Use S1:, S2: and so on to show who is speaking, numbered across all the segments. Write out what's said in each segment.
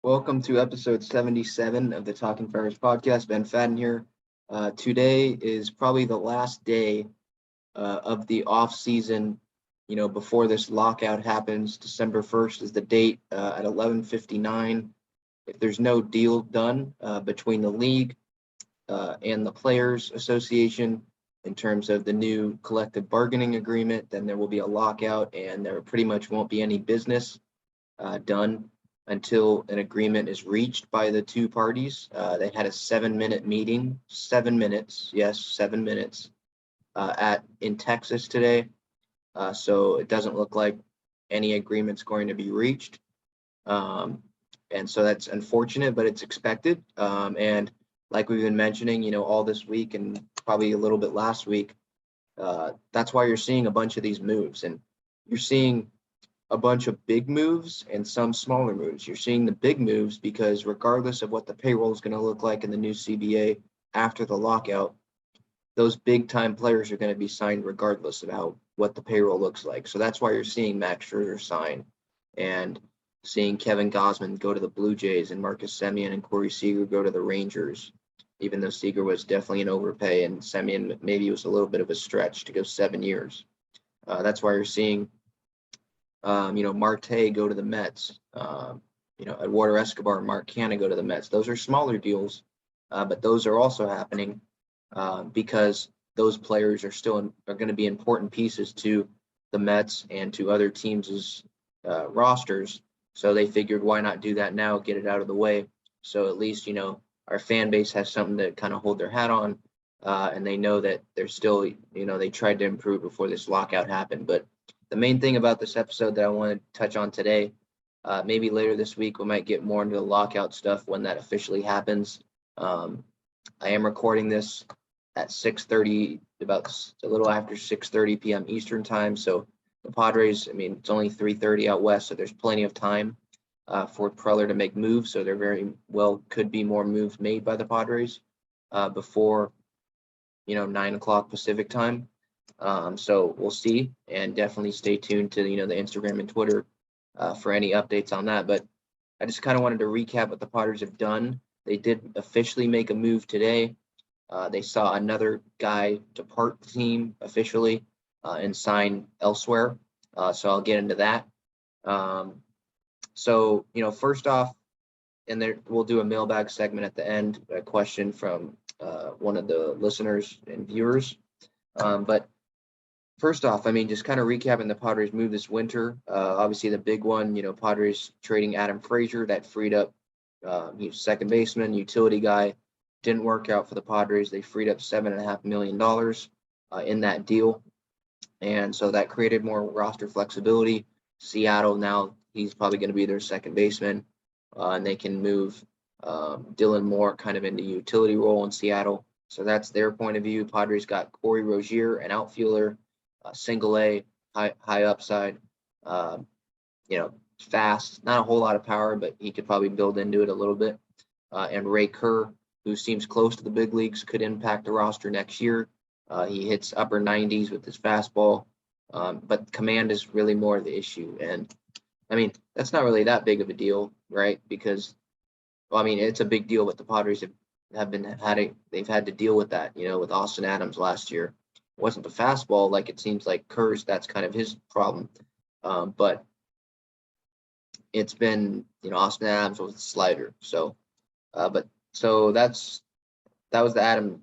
S1: Welcome to episode 77 of the Talking Friars podcast. Ben Fadden here. Today is probably the last day of the off season. Before this lockout happens, December 1st is the date at 11:59. If there's no deal done between the league and the Players Association in terms of the new collective bargaining agreement, then there will be a lockout and there pretty much won't be any business done until an agreement is reached by the two parties. They had a 7-minute meeting, 7 minutes, yes, 7 minutes in Texas today. So it doesn't look like any agreement's going to be reached. And so that's unfortunate, but it's expected. And like we've been mentioning, all this week and probably a little bit last week, that's why you're seeing a bunch of these moves. And you're seeing a bunch of big moves and some smaller moves. You're seeing the big moves because regardless of what the payroll is going to look like in the new CBA after the lockout, those big time players are going to be signed regardless of what the payroll looks like. So that's why you're seeing Max Scherzer sign and seeing Kevin Gausman go to the Blue Jays and Marcus Semien and Corey Seager go to the Rangers, even though Seager was definitely an overpay and Semien maybe was a little bit of a stretch to go 7 years. That's why you're seeing Marte go to the Mets, Eduardo Escobar and Mark Canha go to the Mets. Those are smaller deals, but those are also happening because those players are going to be important pieces to the Mets and to other teams' rosters. So they figured, why not do that now, get it out of the way. So at least, our fan base has something to kind of hold their hat on. And they know that they're still, they tried to improve before this lockout happened. But the main thing about this episode that I want to touch on today, maybe later this week, we might get more into the lockout stuff when that officially happens. I am recording this at 6:30, about a little after 6:30 p.m. Eastern time. So the Padres, it's only 3:30 out west, so there's plenty of time for Preller to make moves. So there very well could be more moves made by the Padres before, 9 o'clock Pacific time. So we'll see, and definitely stay tuned to, the Instagram and Twitter for any updates on that. But I just kind of wanted to recap what the Padres have done. They did officially make a move today. They saw another guy depart the team officially and sign elsewhere. So I'll get into that. So, first off, and there we'll do a mailbag segment at the end, a question from one of the listeners and viewers. But first off, just kind of recapping the Padres move this winter. Obviously, the big one, Padres trading Adam Frazier, that freed up, he was second baseman, utility guy, didn't work out for the Padres. They freed up $7.5 million in that deal. And so that created more roster flexibility. Seattle, now he's probably going to be their second baseman, and they can move Dylan Moore kind of into utility role in Seattle. So that's their point of view. Padres got Corey Rozier, an outfielder, single A, high upside, fast, not a whole lot of power, but he could probably build into it a little bit. And Ray Kerr, who seems close to the big leagues, could impact the roster next year. He hits upper 90s with his fastball, but command is really more of the issue. And that's not really that big of a deal, right? Because, it's a big deal, but the Padres they've had to deal with that, with Austin Adams last year. It wasn't the fastball, like it seems like Kerr's, that's kind of his problem. But it's been, Austin Adams with the slider. So, that was the Adam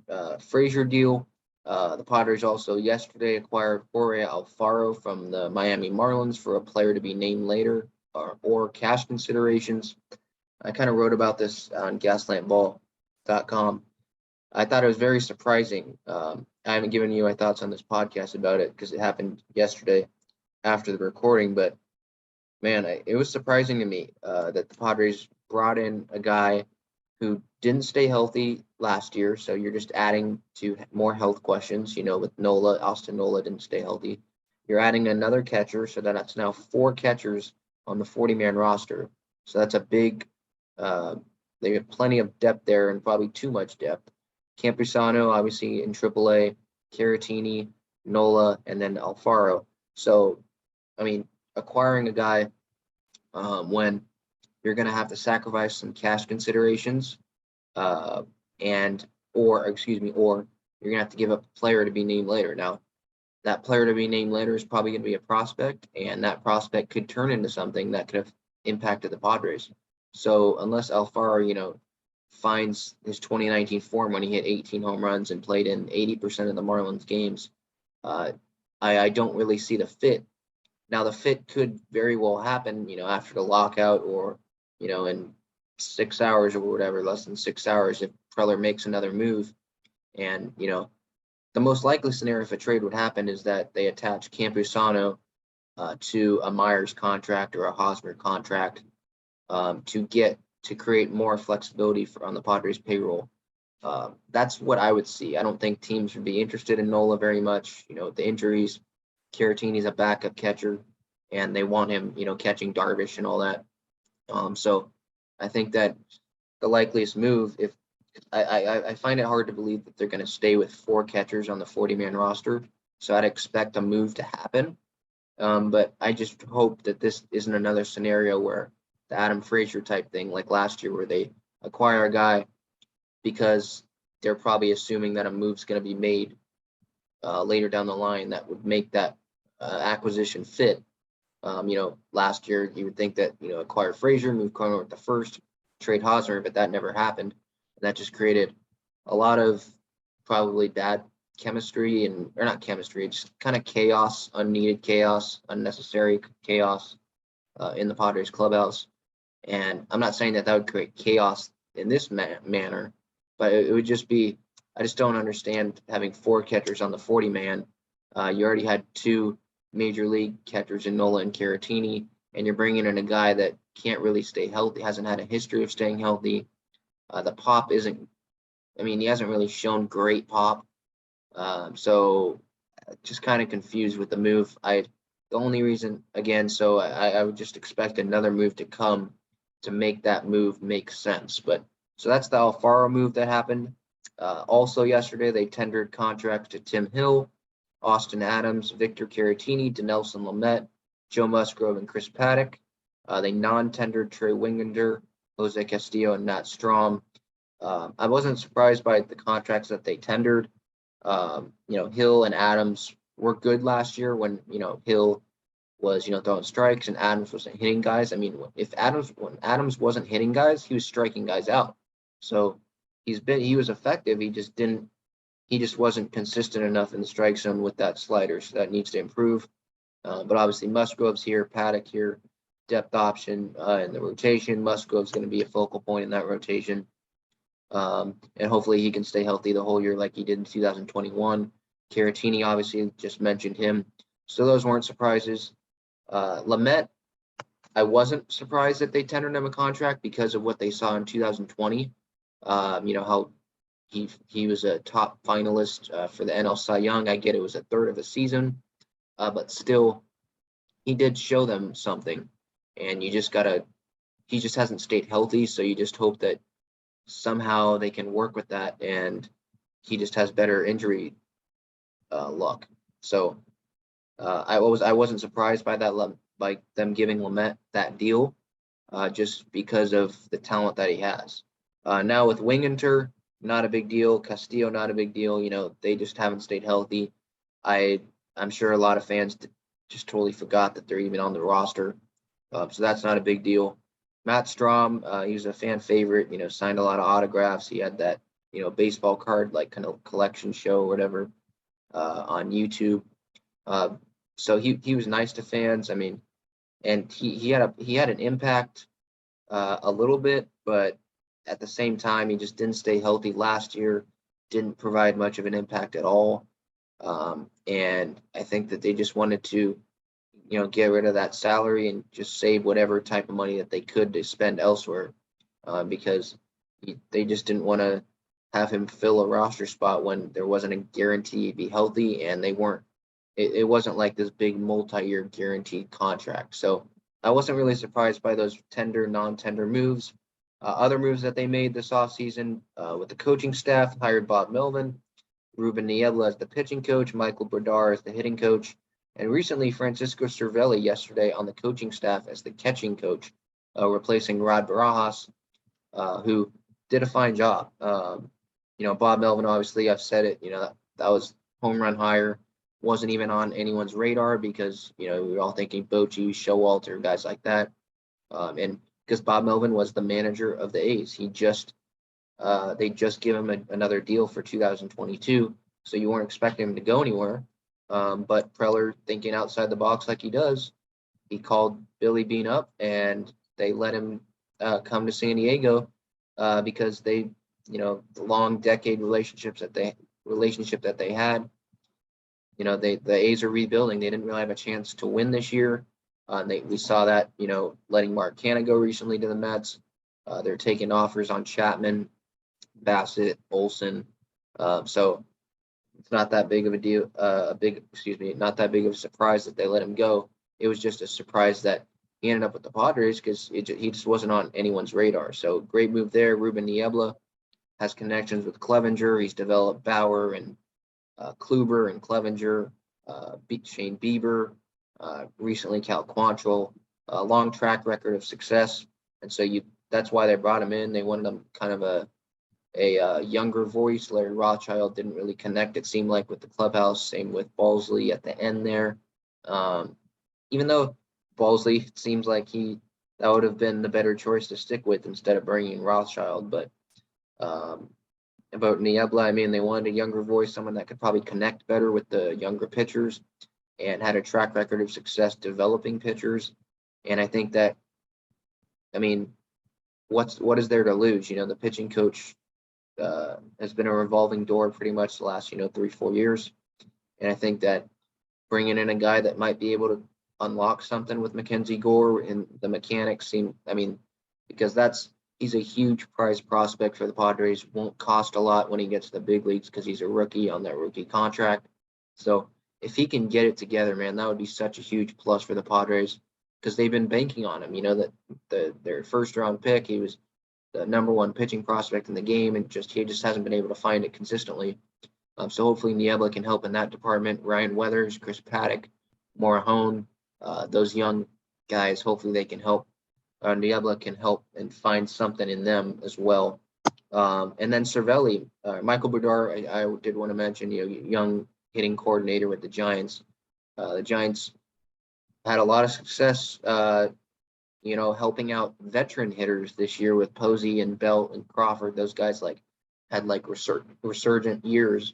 S1: Frazier deal. The Padres also yesterday acquired Jorge Alfaro from the Miami Marlins for a player to be named later or cash considerations. I kind of wrote about this on gaslampball.com. I thought it was very surprising. I haven't given you my thoughts on this podcast about it because it happened yesterday after the recording, but man, it was surprising to me that the Padres brought in a guy who didn't stay healthy last year. So you're just adding to more health questions, with Austin Nola didn't stay healthy. You're adding another catcher, so that's now 4 catchers on the 40-man roster. So that's a big, they have plenty of depth there and probably too much depth. Campusano, obviously in AAA, Caratini, Nola, and then Alfaro. So, acquiring a guy when you're going to have to sacrifice some cash considerations, uh, or you're going to have to give up a player to be named later. Now, that player to be named later is probably going to be a prospect, and that prospect could turn into something that could have impacted the Padres. So unless Alfaro, finds his 2019 form when he hit 18 home runs and played in 80% of the Marlins games, uh, I don't really see the fit. Now, the fit could very well happen, after the lockout, or, in 6 hours or whatever, less than 6 hours, if Preller makes another move. And, the most likely scenario if a trade would happen is that they attach Campusano to a Myers contract or a Hosmer contract, to create more flexibility on the Padres payroll. That's what I would see. I don't think teams would be interested in Nola very much. The injuries, Caratini's a backup catcher, and they want him, catching Darvish and all that. So I think that the likeliest move, if I find it hard to believe that they're going to stay with 4 catchers on the 40-man roster. So I'd expect a move to happen. But I just hope that this isn't another scenario where the Adam Frazier type thing, like last year, where they acquire a guy because they're probably assuming that a move's going to be made later down the line that would make that acquisition fit. Last year you would think that, acquire Frazier, move Cronenworth at the first, trade Hosmer, but that never happened. And that just created a lot of probably bad chemistry, or not chemistry, just kind of chaos, unneeded chaos, unnecessary chaos in the Padres clubhouse. And I'm not saying that would create chaos in this manner, but it would just be, I just don't understand having 4 catchers on the 40-man. You already had 2 major league catchers in Nola and Caratini, and you're bringing in a guy that can't really stay healthy, hasn't had a history of staying healthy. The pop isn't, he hasn't really shown great pop. So just kind of confused with the move. The only reason, again, so I would just expect another move to come to make that move make sense. But so that's the Alfaro move that happened. Also yesterday, they tendered contracts to Tim Hill, Austin Adams, Victor Caratini, Dinelson Lamet, Joe Musgrove, and Chris Paddock. They non-tendered Trey Wingender, Jose Castillo, and Nat Strom. I wasn't surprised by the contracts that they tendered. Hill and Adams were good last year when, Hill was, throwing strikes and Adams wasn't hitting guys. When Adams wasn't hitting guys, he was striking guys out. So he was effective. He just wasn't consistent enough in the strike zone with that slider. So that needs to improve. But obviously Musgrove's here, Paddock here, depth option in the rotation. Musgrove's going to be a focal point in that rotation. And hopefully he can stay healthy the whole year like he did in 2021. Caratini, obviously, just mentioned him. So those weren't surprises. Lamet, I wasn't surprised that they tendered him a contract because of what they saw in 2020. How he was a top finalist for the NL Cy Young. I get it was a third of a season, but still, he did show them something. And he just hasn't stayed healthy, so you just hope that somehow they can work with that, and he just has better injury luck. So I wasn't surprised by that, by them giving Lamet that deal, just because of the talent that he has. Now with Wingenter, not a big deal. Castillo, not a big deal. They just haven't stayed healthy. I'm sure a lot of fans just totally forgot that they're even on the roster. So that's not a big deal. Matt Strom, he was a fan favorite, signed a lot of autographs. He had that, baseball card, like kind of collection show or whatever, on YouTube. So he was nice to fans. And he had an impact a little bit, but at the same time, he just didn't stay healthy last year, didn't provide much of an impact at all. And I think that they just wanted to, get rid of that salary and just save whatever type of money that they could to spend elsewhere, because they just didn't want to have him fill a roster spot when there wasn't a guarantee he'd be healthy, and they weren't. It wasn't like this big multi-year guaranteed contract. So I wasn't really surprised by those non-tender moves. Other moves that they made this offseason with the coaching staff, hired Bob Melvin, Ruben Niebla as the pitching coach, Michael Brodar as the hitting coach, and recently Francisco Cervelli yesterday on the coaching staff as the catching coach. replacing Rod Barajas, who did a fine job. Bob Melvin, obviously, I've said it, that was home run hire, wasn't even on anyone's radar because, we were all thinking Bochy, Showalter, guys like that. And because Bob Melvin was the manager of the A's, they just give him another deal for 2022. So you weren't expecting him to go anywhere. But Preller, thinking outside the box like he does, he called Billy Beane up and they let him come to San Diego because the long decade relationship that they had. The A's are rebuilding. They didn't really have a chance to win this year. We saw that, letting Mark Canha go recently to the Mets. They're taking offers on Chapman, Bassett, Olson. So it's not that big of a deal. Not that big of a surprise that they let him go. It was just a surprise that he ended up with the Padres because he just wasn't on anyone's radar. So great move there. Ruben Niebla has connections with Clevenger. He's developed Bauer and Kluber and Clevenger, Shane Bieber, recently Cal Quantrill, a long track record of success. And so that's why they brought him in. They wanted him kind of a younger voice. Larry Rothschild didn't really connect, it seemed like, with the clubhouse. Same with Balsley at the end there. Even though Balsley seems like that would have been the better choice to stick with instead of bringing Rothschild. But about Niebla, they wanted a younger voice, someone that could probably connect better with the younger pitchers and had a track record of success developing pitchers. And I think that, what is there to lose? The pitching coach has been a revolving door pretty much the last, 3-4 years. And I think that bringing in a guy that might be able to unlock something with Mackenzie Gore and the mechanics because he's a huge prize prospect for the Padres, won't cost a lot when he gets to the big leagues because he's a rookie on that rookie contract. So if he can get it together, man, that would be such a huge plus for the Padres because they've been banking on him. That their first round pick, he was the number one pitching prospect in the game, and he just hasn't been able to find it consistently. So hopefully Niebla can help in that department. Ryan Weathers, Chris Paddock, Morahone, those young guys, hopefully they can help. Niebla can help and find something in them as well. And then Cervelli, Michael Bedard, I did want to mention, young hitting coordinator with the Giants. The Giants had a lot of success, helping out veteran hitters this year with Posey and Belt and Crawford. Those guys had resurgent years.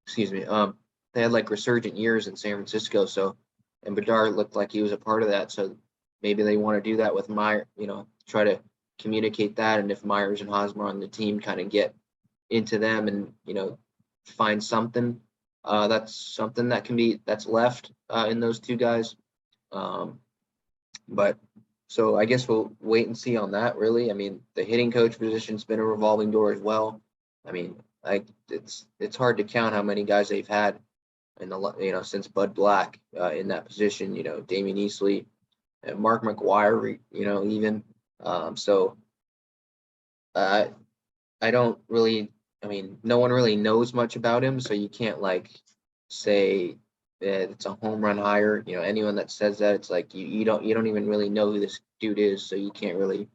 S1: Excuse me. They had resurgent years in San Francisco. And Bedard looked like he was a part of that. So maybe they want to do that with Meyer, try to communicate that. And if Myers and Hosmer on the team kind of get into them and, find something, that's something that's left in those two guys. But so I guess we'll wait and see on that, really. The hitting coach position's been a revolving door as well. It's hard to count how many guys they've had since Bud Black in that position, Damian Easley and Mark McGwire, even. So I don't really, no one really knows much about him, so you can't say that it's a home run hire. Anyone that says that, it's you don't even really know who this dude is, so you can't really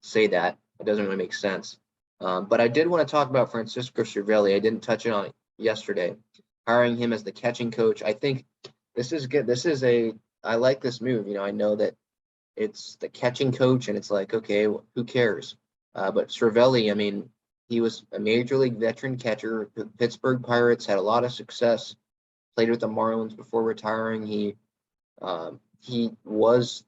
S1: say that. It doesn't really make sense. But I did want to talk about Francisco Cervelli. I didn't touch on it yesterday. Hiring him as the catching coach, I think this is good. I like this move. I know that it's the catching coach, and it's okay, well, who cares? But Cervelli, he was a major league veteran catcher. The Pittsburgh Pirates had a lot of success. Played with the Marlins before retiring. He was,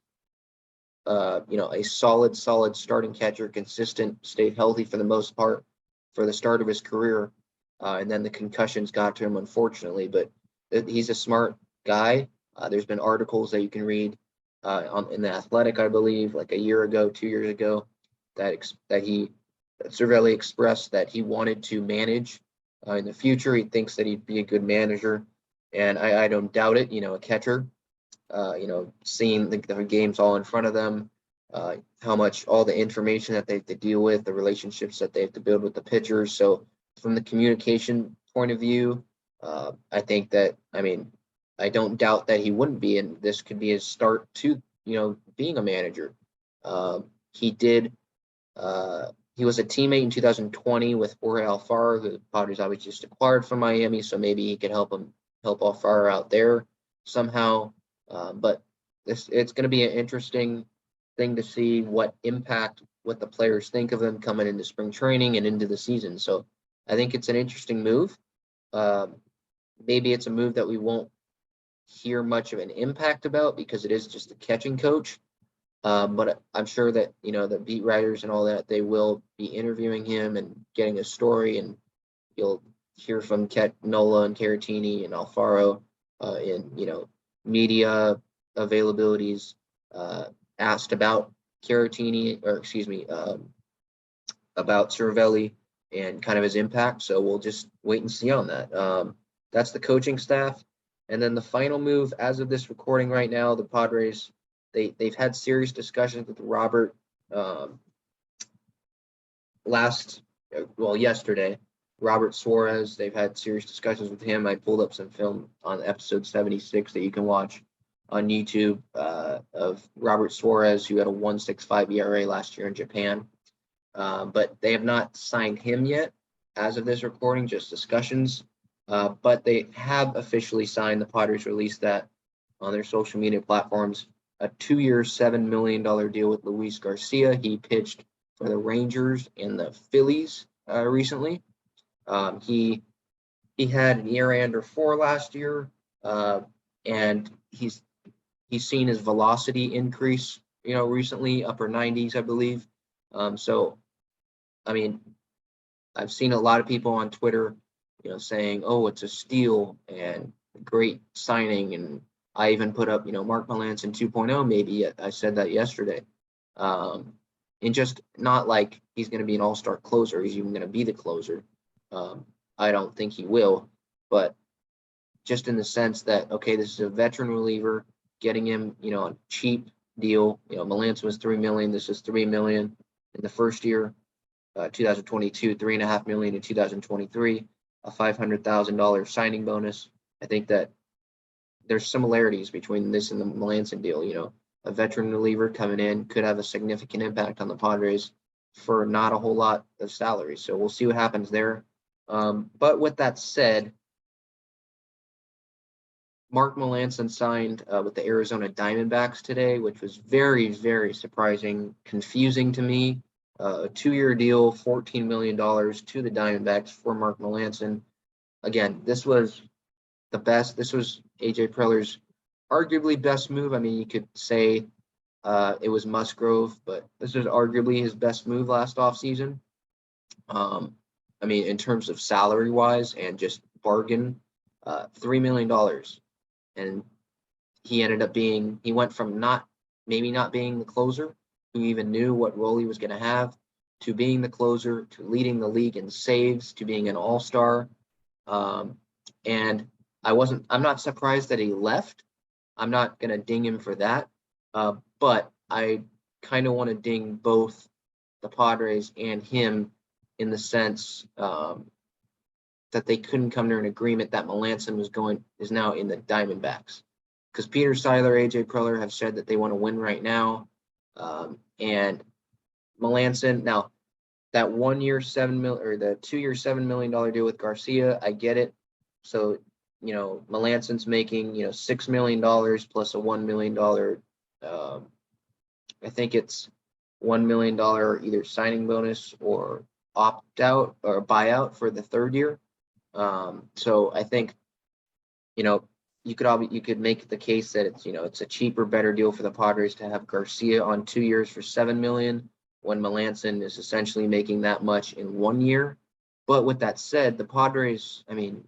S1: a solid starting catcher, consistent, stayed healthy for the most part for the start of his career. And then the concussions got to him, unfortunately. But he's a smart guy. There's been articles that you can read in the Athletic, I believe, a year ago, 2 years ago, that Cervelli expressed that he wanted to manage in the future. He thinks that he'd be a good manager, and I don't doubt it. A catcher, seeing the games all in front of them, how much all the information that they have to deal with, the relationships that they have to build with the pitchers. So from the communication point of view, I think that, I don't doubt that he wouldn't be, and this could be his start to, being a manager. He did. He was a teammate in 2020 with Jorge Alfaro, who the Padres obviously just acquired from Miami, so maybe he could help Alfaro out there somehow. But it's going to be an interesting thing to see what the players think of him coming into spring training and into the season. So I think it's an interesting move. Maybe it's a move that we won't hear much of an impact about because it is just a catching coach. But I'm sure that, the beat writers and all that, they will be interviewing him and getting a story, and you'll hear from Nola and Caratini and Alfaro in, media availabilities asked about about Cervelli and kind of his impact. So we'll just wait and see on that. That's the coaching staff. And then the final move, as of this recording right now, the Padres, they've had serious discussions with Robert yesterday. Robert Suarez, they've had serious discussions with him. I pulled up some film on episode 76 that you can watch on YouTube of Robert Suarez, who had a 1.65 ERA last year in Japan. But they have not signed him yet as of this recording, just discussions. But they have officially signed. The Padres released that on their social media platforms. A 2-year, $7 million deal with Luis Garcia. He pitched for the Rangers and the Phillies recently. He had an ERA under 4 last year, and he's seen his velocity increase, recently, upper 90s, I believe. So, I mean, I've seen a lot of people on Twitter, saying, "Oh, it's a steal and a great signing," and I even put up, Mark Melancon 2.0, maybe. I said that yesterday. And just not like he's going to be an all-star closer. He's even going to be the closer. I don't think he will. But just in the sense that, okay, this is a veteran reliever, getting him, a cheap deal. Melancon was $3 million. This is $3 million in the first year, 2022, $3.5 million in 2023, a $500,000 signing bonus. I think that there's similarities between this and the Melancon deal. A veteran reliever coming in could have a significant impact on the Padres for not a whole lot of salary. So we'll see what happens there. But with that said, Mark Melancon signed with the Arizona Diamondbacks today, which was very, very surprising, confusing to me. A 2-year deal, $14 million to the Diamondbacks for Mark Melancon. Again, this was the best. This was A.J. Preller's arguably best move. I mean, you could say it was Musgrove, but this is arguably his best move last offseason. I mean, in terms of salary-wise and just bargain, $3 million. And he went from maybe not being the closer, who even knew what role he was going to have, to being the closer, to leading the league in saves, to being an all-star. And I'm not surprised that he left. I'm not going to ding him for that. But I kind of want to ding both the Padres and him in the sense that they couldn't come to an agreement that Melancon is now in the Diamondbacks. Because Peter Seidler, A.J. Preller have said that they want to win right now. And Melancon, now that 1-year the 2-year $7 million deal with Garcia, I get it. So, Melancon's making, $6 million plus a $1 million, I think it's $1 million either signing bonus or opt out or buyout for the 3rd year. So I think, you could make the case that it's a cheaper, better deal for the Padres to have Garcia on 2 years for $7 million when Melancon is essentially making that much in 1 year. But with that said, the Padres, I mean,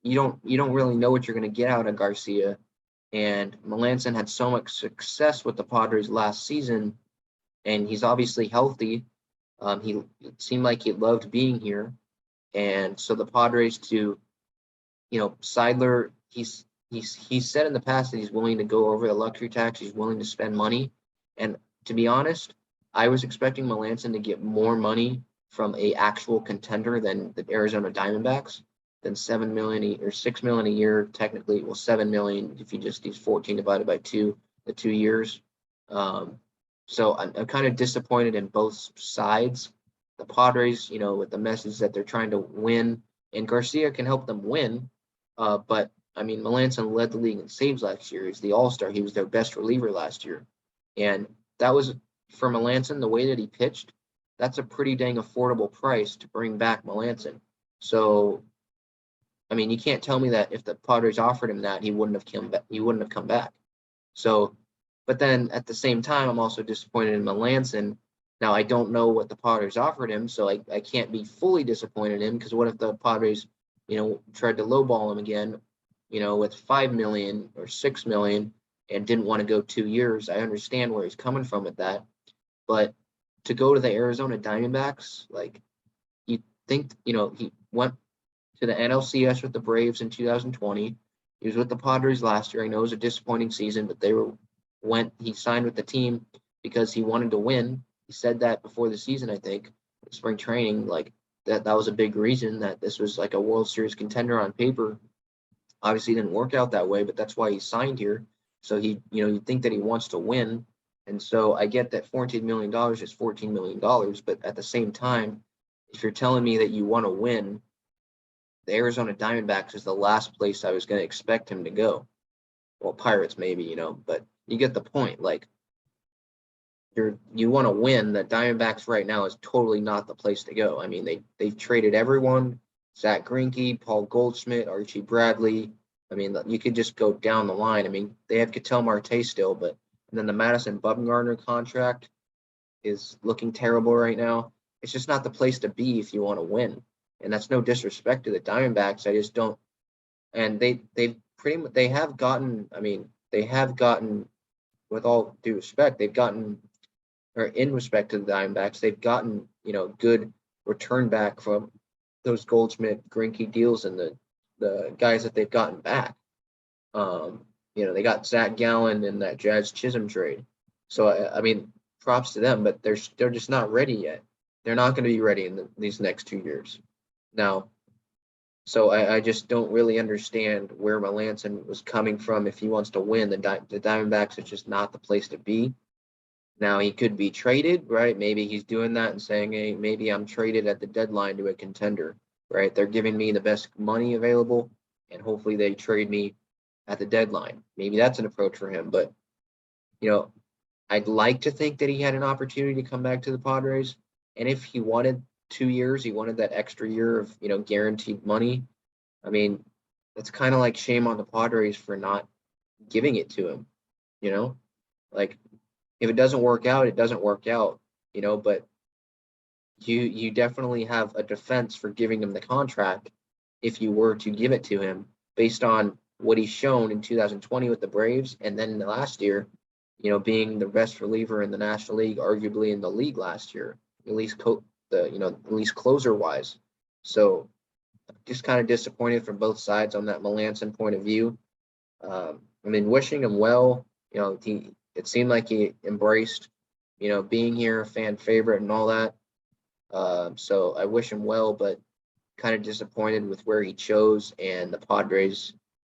S1: you don't really know what you're going to get out of Garcia, and Melancon had so much success with the Padres last season, and he's obviously healthy. It seemed like he loved being here, and so the Padres Seidler, he's said in the past that he's willing to go over the luxury tax. He's willing to spend money, and to be honest, I was expecting Melancon to get more money from a actual contender than the Arizona Diamondbacks. Than $7 million or $6 million a year, technically. Well, $7 million if you just use 14 divided by 2, the 2 years. So I'm kind of disappointed in both sides. The Padres, with the message that they're trying to win, and Garcia can help them win. But I mean, Melancon led the league in saves last year. He's the All-Star. He was their best reliever last year, and that was for Melancon. The way that he pitched, that's a pretty dang affordable price to bring back Melancon. So, I mean, you can't tell me that if the Padres offered him that, he wouldn't have come back. He wouldn't have come back. So, but then at the same time, I'm also disappointed in Melancon. Now, I don't know what the Padres offered him, so I can't be fully disappointed in him, because what if the Padres, tried to lowball him again, with 5 million or 6 million and didn't want to go 2 years. I understand where he's coming from with that. But to go to the Arizona Diamondbacks, like, you think, he went to the NLCS with the Braves in 2020. He was with the Padres last year. I know it was a disappointing season, but he signed with the team because he wanted to win. He said that before the season, I think, spring training, like that was a big reason that this was like a World Series contender on paper. Obviously, it didn't work out that way, but that's why he signed here. So you think that he wants to win. And so I get that $14 million is $14 million, but at the same time, if you're telling me that you want to win, the Arizona Diamondbacks is the last place I was going to expect him to go. Well, Pirates maybe, but you get the point. Like, you want to win. The Diamondbacks right now is totally not the place to go. I mean, they've traded everyone: Zach Greinke, Paul Goldschmidt, Archie Bradley. I mean, you could just go down the line. I mean, they have Ketel Marte still, but and then the Madison Bumgarner contract is looking terrible right now. It's just not the place to be if you want to win. And that's no disrespect to the Diamondbacks. I just don't. And they have gotten. I mean, they have gotten, with all due respect, they've gotten, or in respect to the Diamondbacks, they've gotten, good return back from those Goldschmidt, Greinke deals and the guys that they've gotten back. They got Zach Gallen in that Jazz Chisholm trade. So I mean, props to them, but they're just not ready yet. They're not going to be ready in these next 2 years. Now, so I just don't really understand where Melancon was coming from. If he wants to win, the Diamondbacks is just not the place to be. Now, he could be traded, right? Maybe he's doing that and saying, hey, maybe I'm traded at the deadline to a contender, right? They're giving me the best money available, and hopefully they trade me at the deadline. Maybe that's an approach for him. But, I'd like to think that he had an opportunity to come back to the Padres. And if he wanted 2 years, he wanted that extra year of, guaranteed money. I mean, that's kind of like shame on the Padres for not giving it to him, like, if it doesn't work out, it doesn't work out, but you definitely have a defense for giving him the contract if you were to give it to him based on what he's shown in 2020 with the Braves, and then in the last year, being the best reliever in the National League, arguably in the league last year, at least at least closer wise. So just kind of disappointed from both sides on that Melancon point of view. I mean, wishing him well. It seemed like he embraced, being here, a fan favorite and all that. So I wish him well, but kind of disappointed with where he chose and the Padres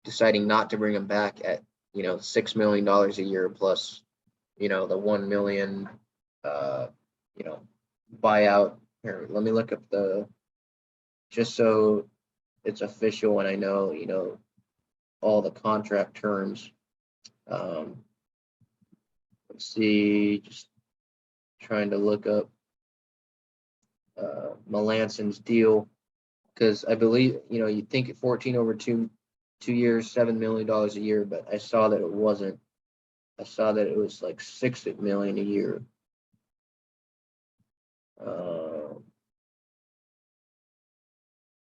S1: deciding not to bring him back at, $6 million a year plus, the 1 million, buyout. Here, let me look up just so it's official and I know, all the contract terms. Let's see, just trying to look up Melancon's deal, because I believe, you'd think 14 over 2 years, $7 million a year, but I saw that it wasn't. I saw that it was like $6 million a year.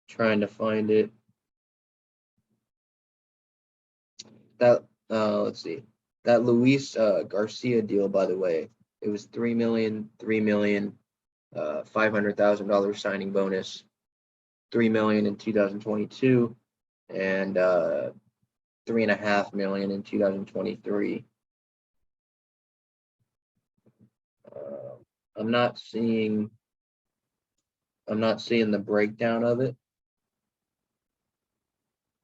S1: Trying to find it. That let's see. That Luis Garcia deal, by the way, it was $3 million, $500,000 signing bonus, $3 million in 2022, and $3.5 million in 2023. I'm not seeing the breakdown of it,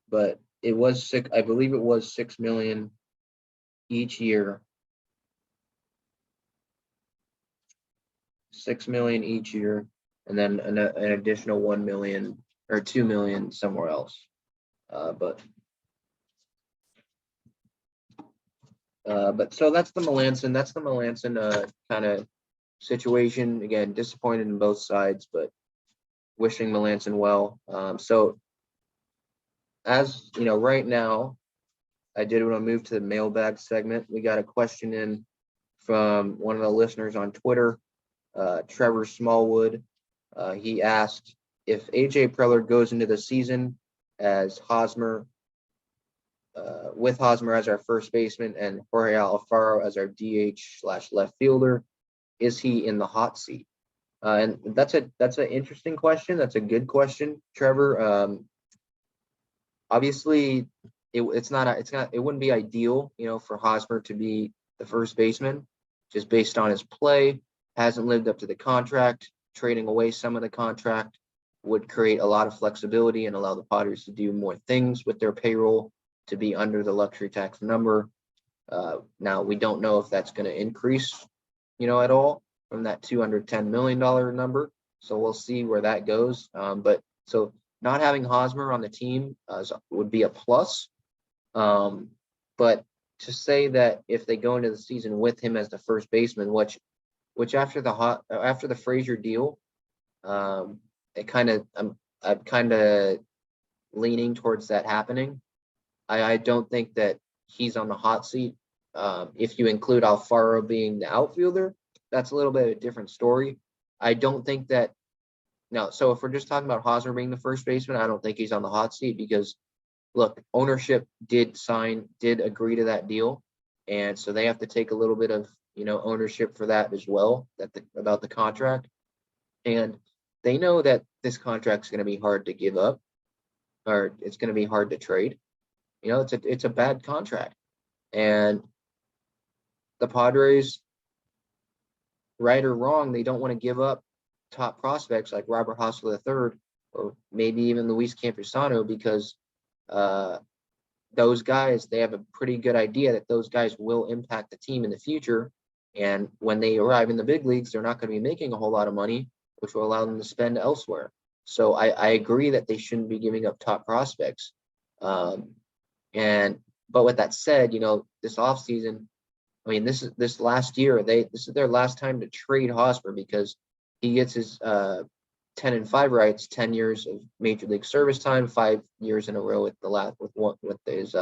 S1: but it was I believe it was $6 million each year $6 million each year, and then an additional $1 million or $2 million somewhere else. But so that's the Melancon. That's the Melancon kind of situation. Again, disappointed in both sides, but wishing Melancon well. So as you know, right now, I did want to move to the mailbag segment. We got a question in from one of the listeners on Twitter, Trevor Smallwood. He asked if AJ Preller goes into the season as Hosmer, with Hosmer as our first baseman and Jorge Alfaro as our DH/left fielder, is he in the hot seat? And that's an interesting question. That's a good question, Trevor. Obviously, it wouldn't be ideal, for Hosmer to be the first baseman, just based on his play. Hasn't lived up to the contract. Trading away some of the contract would create a lot of flexibility and allow the Padres to do more things with their payroll to be under the luxury tax number. Now, we don't know if that's going to increase, at all from that $210 million number. So we'll see where that goes. But so not having Hosmer on the team would be a plus. But to say that if they go into the season with him as the first baseman, which after the Frazier deal, I'm kind of leaning towards that happening. I don't think that he's on the hot seat. If you include Alfaro being the outfielder, that's a little bit of a different story. I don't think that. No, so if we're just talking about Hosmer being the first baseman, I don't think he's on the hot seat because, look, ownership did agree to that deal, and so they have to take a little bit of ownership for that as well, about the contract, and they know that this contract's going to be hard to give up, or it's going to be hard to trade. It's a bad contract, and the Padres, right or wrong, they don't want to give up top prospects like Robert Hosmer III or maybe even Luis Campusano because those guys, they have a pretty good idea that those guys will impact the team in the future. And when they arrive in the big leagues, they're not going to be making a whole lot of money, which will allow them to spend elsewhere. So I agree that they shouldn't be giving up top prospects. But with that said, this offseason, this last year, this is their last time to trade Hosmer because he gets his 10-5 rights, 10 years of major league service time, 5 years in a row with his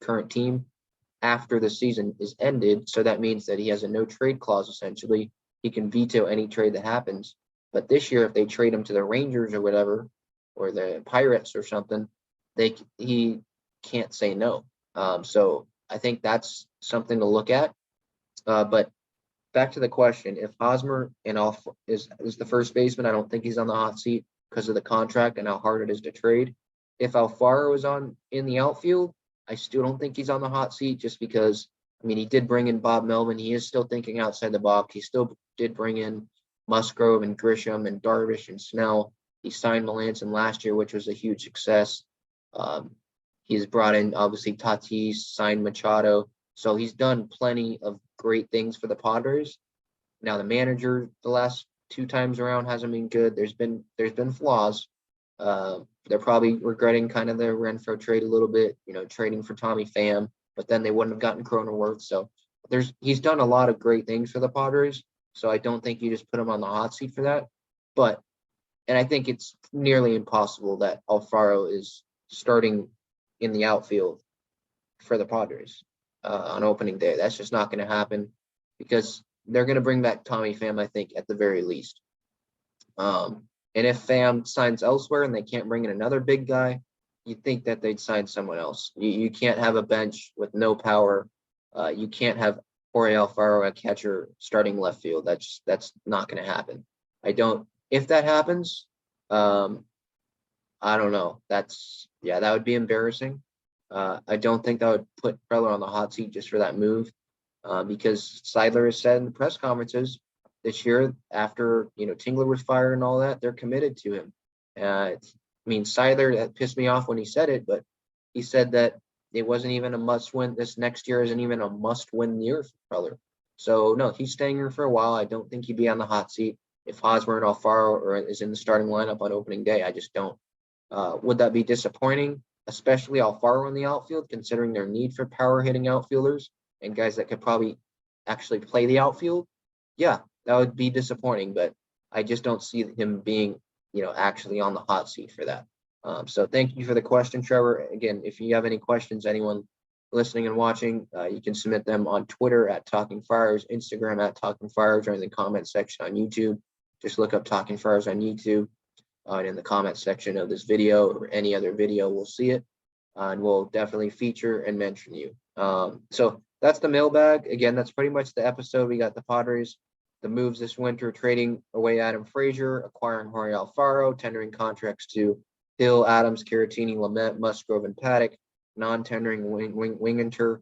S1: current team after the season is ended. So that means that he has a no trade clause. Essentially, he can veto any trade that happens. But this year, if they trade him to the Rangers or whatever, or the Pirates or something, he can't say no. So I think that's something to look at. But back to the question, if Hosmer is the first baseman, I don't think he's on the hot seat because of the contract and how hard it is to trade. If Alfaro is in the outfield, I still don't think he's on the hot seat just because, he did bring in Bob Melvin. He is still thinking outside the box. He still did bring in Musgrove and Grisham and Darvish and Snell. He signed Melancon last year, which was a huge success. He's brought in, obviously, Tatis, signed Machado. So he's done plenty of great things for the Padres. Now the manager, the last 2 times around, hasn't been good. There's been flaws. They're probably regretting kind of the Renfroe trade a little bit, trading for Tommy Pham, but then they wouldn't have gotten Cronenworth. So he's done a lot of great things for the Padres. So I don't think you just put him on the hot seat for that. And I think it's nearly impossible that Alfaro is starting in the outfield for the Padres on opening day. That's just not going to happen because they're going to bring back Tommy Pham, I think, at the very least. And if Pham signs elsewhere and they can't bring in another big guy, you'd think that they'd sign someone else. You can't have a bench with no power. You can't have Jorge Alfaro, a catcher, starting left field. That's not going to happen. If that happens, I don't know. That would be embarrassing. I don't think that would put Preller on the hot seat just for that move, because Seidler has said in the press conferences this year, after Tingler was fired and all that, they're committed to him. Seidler, that pissed me off when he said it, but he said that it wasn't even a must-win. This next year isn't even a must-win year for Preller. So no, he's staying here for a while. I don't think he'd be on the hot seat. if Hosmer and Alfaro is in the starting lineup on opening day. I just don't. Would that be disappointing, especially Alfaro in the outfield, considering their need for power hitting outfielders and guys that could probably actually play the outfield? Yeah, that would be disappointing, but I just don't see him being, actually on the hot seat for that. So thank you for the question, Trevor. Again, if you have any questions, anyone listening and watching, you can submit them on Twitter at Talking Friars, Instagram at Talking Friars, or in the comment section on YouTube. Just look up Talking Friars on YouTube, and in the comment section of this video or any other video, we'll see it, and we'll definitely feature and mention you. So that's the mailbag. Again, that's pretty much the episode. We got the Padres, the moves this winter, trading away Adam Frazier, acquiring Jorge Alfaro, tendering contracts to Hill, Adams, Caratini, Lamet, Musgrove, and Paddock, non-tendering Winginter,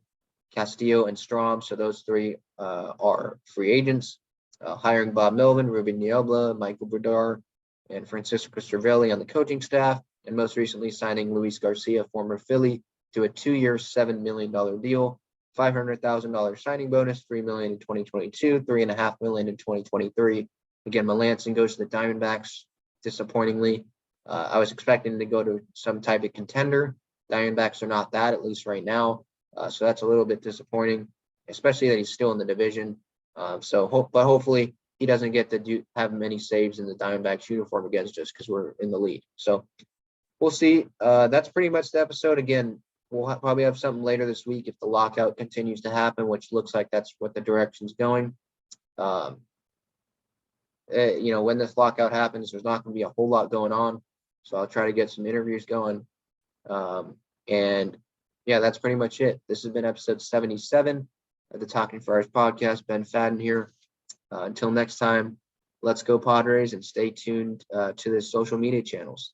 S1: Castillo, and Strom. So those three are free agents. Hiring Bob Melvin, Ruben Niebla, Michael Brodeur, and Francisco Cervelli on the coaching staff, and most recently signing Luis Garcia, former Philly, to a 2-year, $7 million deal, $500,000 signing bonus, $3 million in 2022, $3.5 million in 2023. Again, Melancon goes to the Diamondbacks, disappointingly. I was expecting to go to some type of contender. Diamondbacks are not that, at least right now. So that's a little bit disappointing, especially that he's still in the division. But hopefully he doesn't get to have many saves in the Diamondbacks uniform against us because we're in the lead. So we'll see. That's pretty much the episode. Again, we'll probably have something later this week if the lockout continues to happen, which looks like that's what the direction's going. When this lockout happens, there's not going to be a whole lot going on. So I'll try to get some interviews going. And yeah, that's pretty much it. This has been episode 77 of the Talking Friars podcast. Ben Fadden here. Until next time, let's go Padres, and stay tuned to the social media channels.